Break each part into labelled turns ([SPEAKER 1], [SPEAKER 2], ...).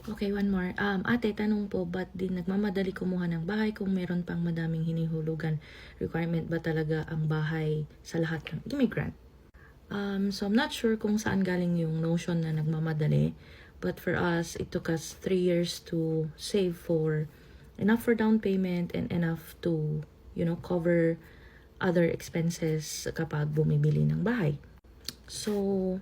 [SPEAKER 1] Okay, one more. Ate, tanong po, ba't din nagmamadali kumuha ng bahay kung meron pang madaming hinihulugan? Requirement ba talaga ang bahay sa lahat ng immigrant? So I'm not sure kung saan galing yung notion na nagmamadali. But for us, it took us 3 years to save for enough for down payment and enough to, cover other expenses kapag bumibili ng bahay. So,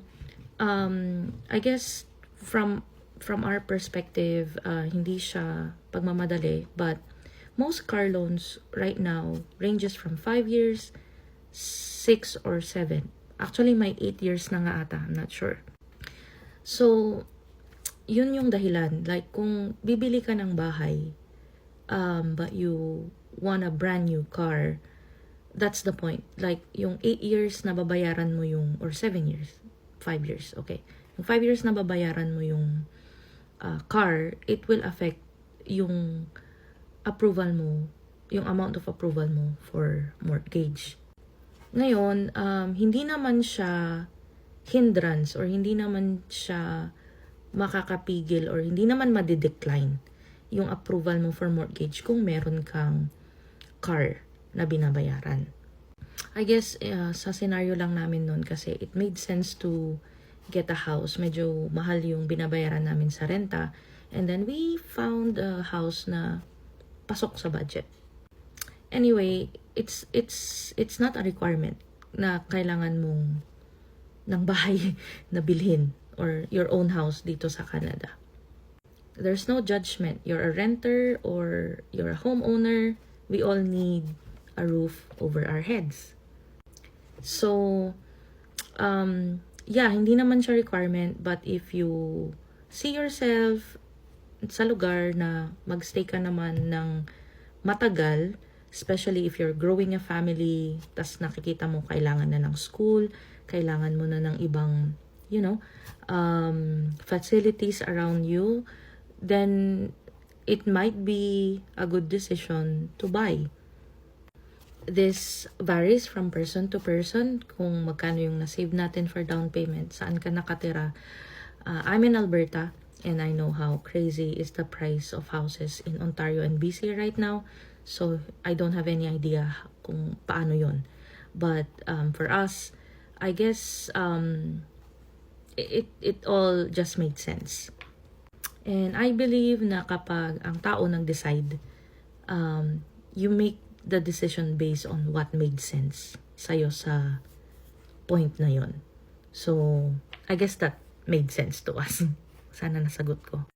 [SPEAKER 1] I guess from our perspective, hindi siya pagmamadali, but most car loans right now ranges from 5 years, 6 or 7. Actually, may 8 years na nga ata, I'm not sure. So, yun yung dahilan. Like, kung bibili ka ng bahay, but you want a brand new car, that's the point. Like, yung 8 years na babayaran mo yung, or 7 years, 5 years, okay. Yung 5 years na babayaran mo yung car, it will affect yung approval mo, yung amount of approval mo for mortgage. Ngayon, hindi naman siya hindrance or hindi naman siya makakapigil or hindi naman madidecline yung approval mo for mortgage kung meron kang car na binabayaran. I guess sa scenario lang namin nun kasi it made sense to get a house. Medyo mahal yung binabayaran namin sa renta. And then we found a house na pasok sa budget. Anyway, it's not a requirement na kailangan mong ng bahay na bilhin or your own house dito sa Canada. There's no judgment. You're a renter or you're a homeowner. We all need a roof over our heads. So, hindi naman siya requirement, but if you see yourself sa lugar na magstay ka naman ng matagal, especially if you're growing a family, tas nakikita mo kailangan na ng school, kailangan mo na ng ibang, facilities around you, then it might be a good decision to buy. This varies from person to person kung magkano yung nasave natin for down payment, saan ka nakatira. I'm in Alberta and I know how crazy is the price of houses in Ontario and BC right now. So I don't have any idea kung paano yon. But for us, I guess it all just made sense. And I believe na kapag ang tao nag-decide, you make the decision based on what made sense sa'yo sa point na yon. So, I guess that made sense to us. Sana nasagot ko.